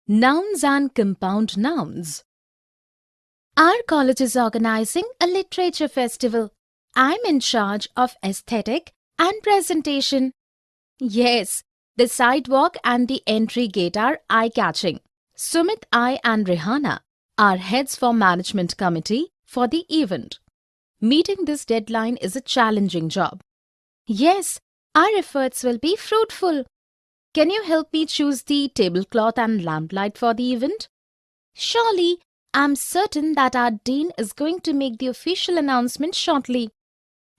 Nouns and compound nouns. Our college is organizing a literature festival. I'm in charge of aesthetic and presentation. Yes, the sidewalk and the entry gate are eye-catching. Sumit, I and Rihanna are heads for management committee for the event. Meeting this deadline is a challenging job. Yes, our efforts will be fruitful. Can you help me choose the tablecloth and lamplight for the event? Surely, I'm certain that our dean is going to make the official announcement shortly.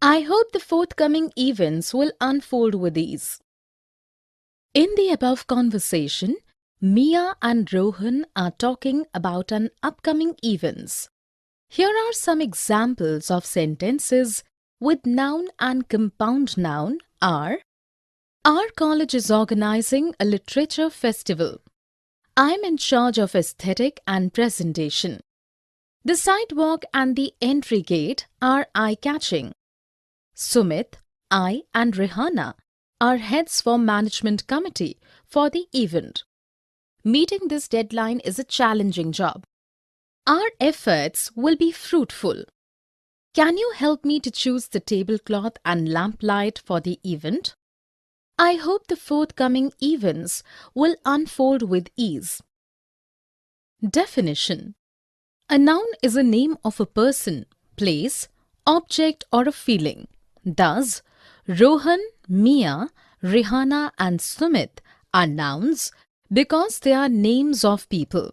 I hope the forthcoming events will unfold with ease. In the above conversation, Mia and Rohan are talking about an upcoming events. Here are some examples of sentences with noun and compound noun are: Our college is organizing a literature festival. I'm in charge of aesthetic and presentation. The sidewalk and the entry gate are eye-catching. Sumit, I and Rihanna are heads for management committee for the event. Meeting this deadline is a challenging job. Our efforts will be fruitful. Can you help me to choose the tablecloth and lamplight for the event? I hope the forthcoming events will unfold with ease. Definition: a noun is a name of a person, place, object or a feeling. Thus, Rohan, Mia, Rihanna and Sumit are nouns because they are names of people.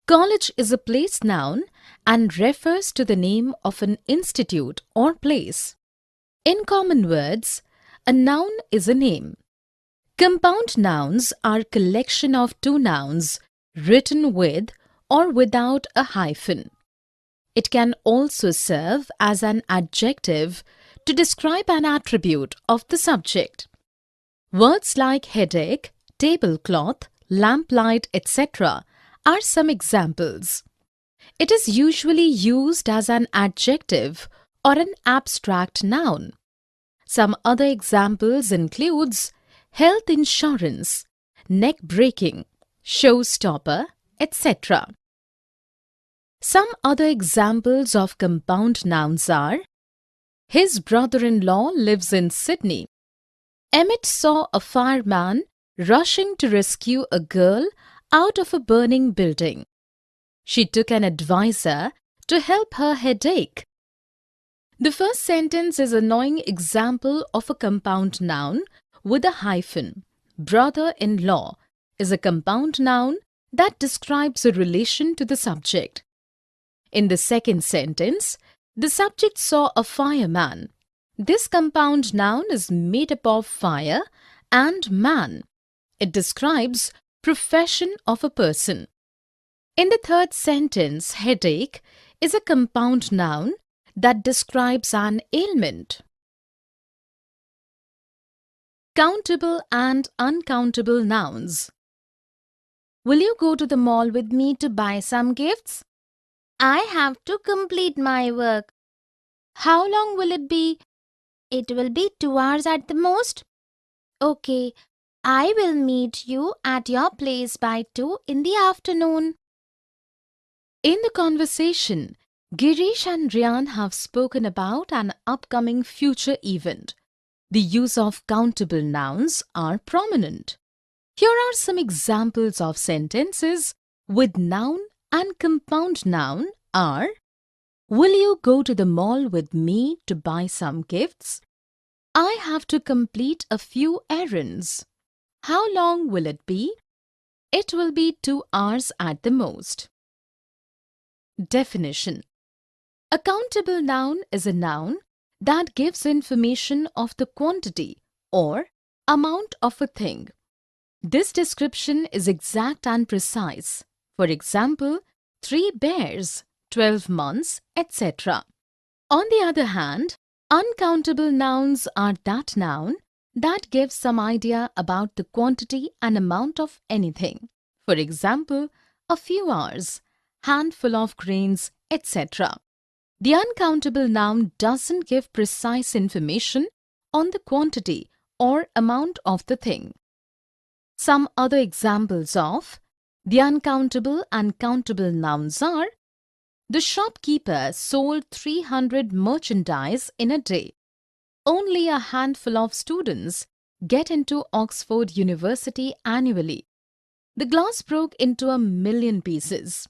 College is a place noun and refers to the name of an institute or place. In common words, a noun is a name. Compound nouns are collection of two nouns written with or without a hyphen. It can also serve as an adjective to describe an attribute of the subject. Words like headache, tablecloth, lamplight, etc. are some examples. It is usually used as an adjective or an abstract noun. Some other examples includes health insurance, neck breaking, showstopper, etc. Some other examples of compound nouns are: his brother-in-law lives in Sydney. Emmett saw a fireman rushing to rescue a girl out of a burning building. She took an advisor to help her headache. The first sentence is an annoying example of a compound noun with a hyphen. Brother-in-law is a compound noun that describes a relation to the subject. In the second sentence, the subject saw a fireman. This compound noun is made up of fire and man. It describes profession of a person. In the third sentence, headache is a compound noun that describes an ailment. Countable and uncountable nouns. Will you go to the mall with me to buy some gifts? I have to complete my work. How long will it be? It will be 2 hours at the most. Okay, I will meet you at your place by 2 in the afternoon. In the conversation, Girish and Ryan have spoken about an upcoming future event. The use of countable nouns are prominent. Here are some examples of sentences with noun and compound noun are: will you go to the mall with me to buy some gifts? I have to complete a few errands. How long will it be? It will be 2 hours at the most. Definition: a countable noun is a noun that gives information of the quantity or amount of a thing. This description is exact and precise. For example, 3 bears, 12 months, etc. On the other hand, uncountable nouns are that noun that gives some idea about the quantity and amount of anything. For example, a few hours, handful of grains, etc. The uncountable noun doesn't give precise information on the quantity or amount of the thing. Some other examples of The uncountable and countable nouns are: the shopkeeper sold 300 merchandise in a day. Only a handful of students get into Oxford University annually. The glass broke into 1,000,000 pieces.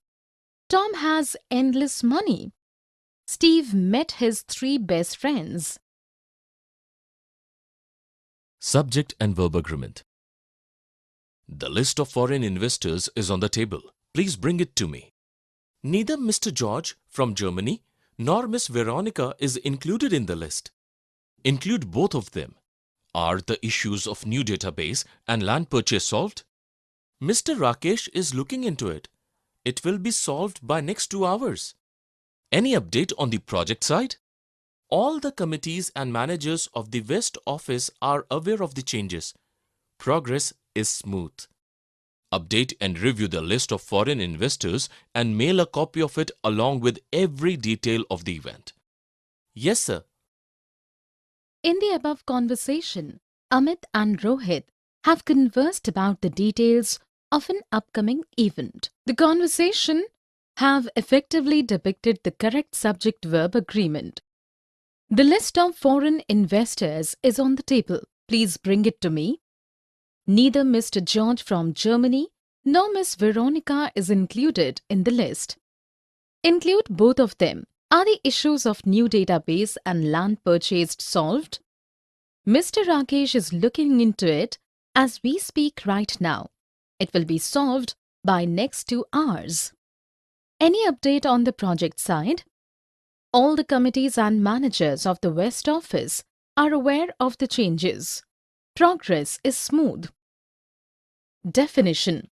Tom has endless money. Steve met his 3 best friends. Subject and verb agreement. The list of foreign investors is on the table. Please bring it to me. Neither Mr. George from Germany nor Miss Veronica is included in the list. Include both of them. Are the issues of new database and land purchase solved? Mr. Rakesh is looking into it. It will be solved by next 2 hours. Any update on the project side? All the committees and managers of the West Office are aware of the changes. Progress is smooth. Update and review the list of foreign investors and mail a copy of it along with every detail of the event. Yes, sir. In the above conversation, Amit and Rohit have conversed about the details of an upcoming event. The conversation have effectively depicted the correct subject-verb agreement. The list of foreign investors is on the table. Please bring it to me. Neither Mr. George from Germany nor Miss Veronica is included in the list. Include both of them. Are the issues of new database and land purchased solved? Mr. Rakesh is looking into it as we speak right now. It will be solved by next 2 hours. Any update on the project side? All the committees and managers of the West Office are aware of the changes. Progress is smooth. Definition: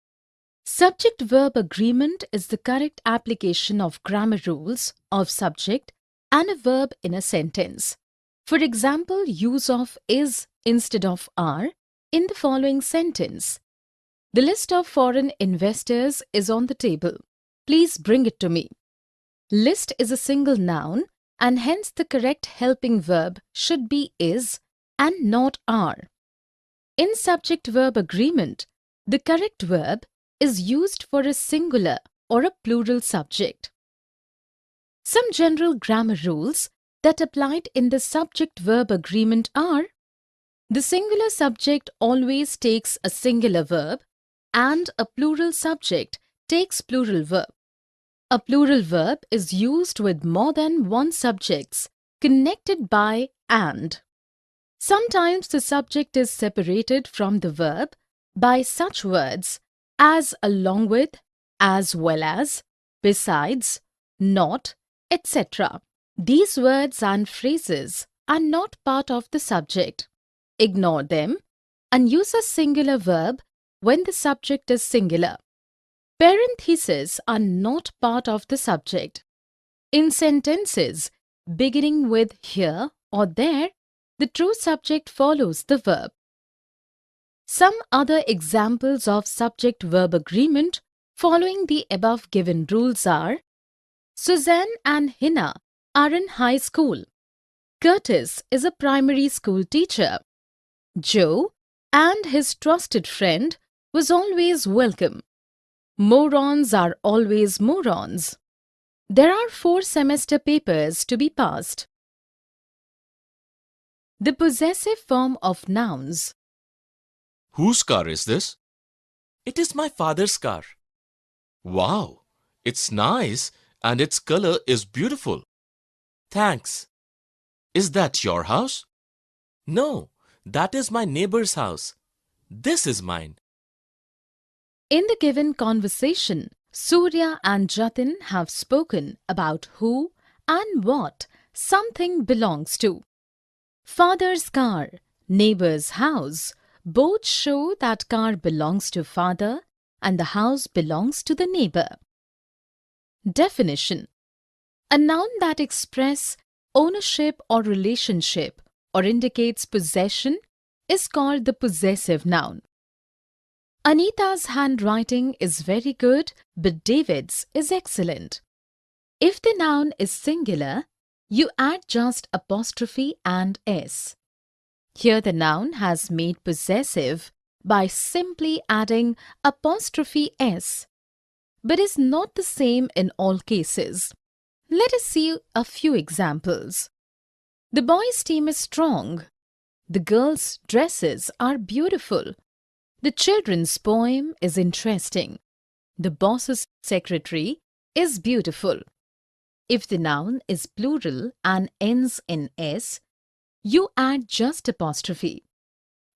subject-verb agreement is the correct application of grammar rules of subject and a verb in a sentence. For example, use of is instead of are in the following sentence. The list of foreign investors is on the table. Please bring it to me. List is a single noun and hence the correct helping verb should be is and not are. In subject-verb agreement, the correct verb is used for a singular or a plural subject. Some general grammar rules that applied in the subject-verb agreement are: the singular subject always takes a singular verb and a plural subject takes plural verb. A plural verb is used with more than one subjects connected by and. Sometimes the subject is separated from the verb by such words as along with, as well as, besides, not, etc. These words and phrases are not part of the subject. Ignore them and use a singular verb when the subject is singular. Parentheses are not part of the subject. In sentences beginning with here or there, the true subject follows the verb. Some other examples of subject-verb agreement following the above given rules are: Suzanne and Hina are in high school. Curtis is a primary school teacher. Joe and his trusted friend was always welcome. Morons are always morons. There are 4 semester papers to be passed. The possessive form of nouns. Whose car is this? It is my father's car. Wow, it's nice and its color is beautiful. Thanks. Is that your house? No, that is my neighbor's house. This is mine. In the given conversation, Surya and Jatin have spoken about who and what something belongs to. Father's car, neighbor's house, both show that car belongs to father and the house belongs to the neighbor. Definition: a noun that expresses ownership or relationship or indicates possession is called the possessive noun. Anita's handwriting is very good, but David's is excellent. If the noun is singular, you add just apostrophe and s. Here the noun has made possessive by simply adding apostrophe s, but is not the same in all cases. Let us see a few examples. The boys' team is strong. The girls' dresses are beautiful. The children's poem is interesting. The boss's secretary is beautiful. If the noun is plural and ends in s, you add just apostrophe.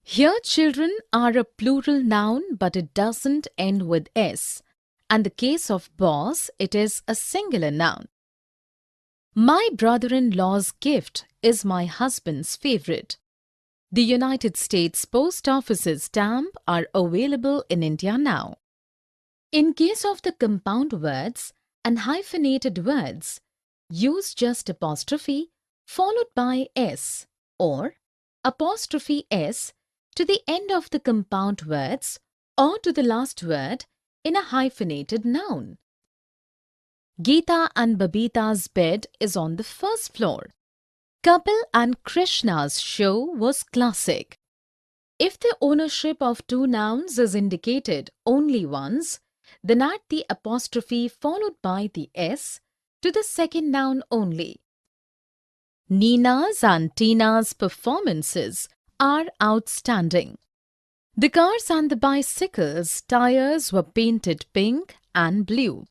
Here children are a plural noun, but it doesn't end with s, and the case of boss, it is a singular noun. My brother-in-law's gift is my husband's favorite. The United States Post Office's stamp are available in India now. In case of the compound words and hyphenated words, use just apostrophe followed by s or apostrophe s to the end of the compound words or to the last word in a hyphenated noun. Geeta and Babita's bed is on the first floor. Kapil and Krishna's show was classic. If the ownership of two nouns is indicated only once, then add the apostrophe followed by the s to the second noun only. Nina's and Tina's performances are outstanding. The cars and the bicycles' tires were painted pink and blue.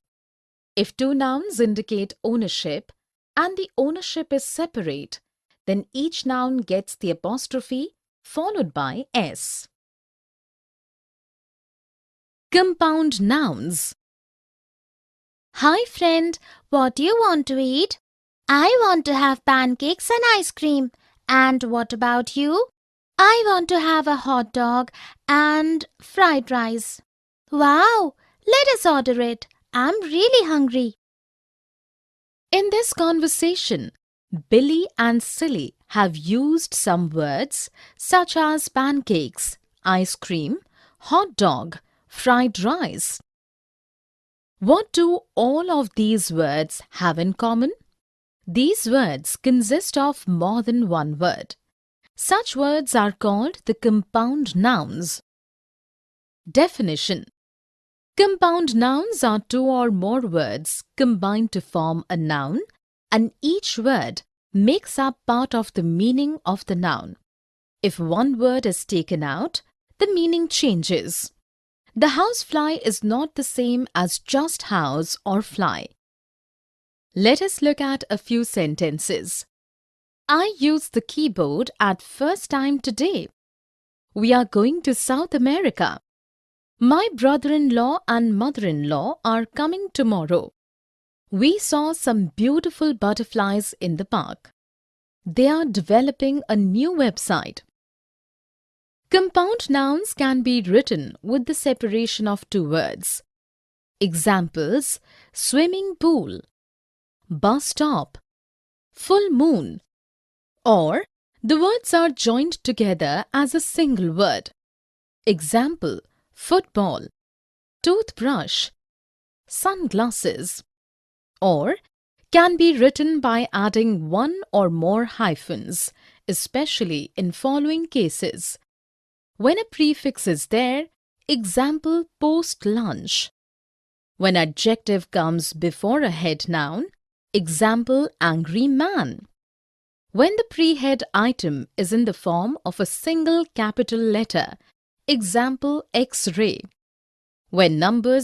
If two nouns indicate ownership and the ownership is separate, then each noun gets the apostrophe followed by s. Compound nouns. Hi friend, what do you want to eat? I want to have pancakes and ice cream. And what about you? I want to have a hot dog and fried rice. Wow, let us order it. I'm really hungry. In this conversation, Billy and Silly have used some words such as pancakes, ice cream, hot dog, fried rice. What do all of these words have in common? These words consist of more than one word. Such words are called the compound nouns. Definition: compound nouns are two or more words combined to form a noun, and each word makes up part of the meaning of the noun. If one word is taken out, the meaning changes. The housefly is not the same as just house or fly. Let us look at a few sentences. I used the keyboard at first time today. We are going to South America. My brother-in-law and mother-in-law are coming tomorrow. We saw some beautiful butterflies in the park. They are developing a new website. Compound nouns can be written with the separation of two words. Examples: swimming pool, bus stop, full moon. Or the words are joined together as a single word. Example: football, toothbrush, sunglasses. Or can be written by adding one or more hyphens, especially in following cases. When a prefix is there, example post-lunch. When adjective comes before a head noun, example angry man. When the pre-head item is in the form of a single capital letter, example X-ray. When numbers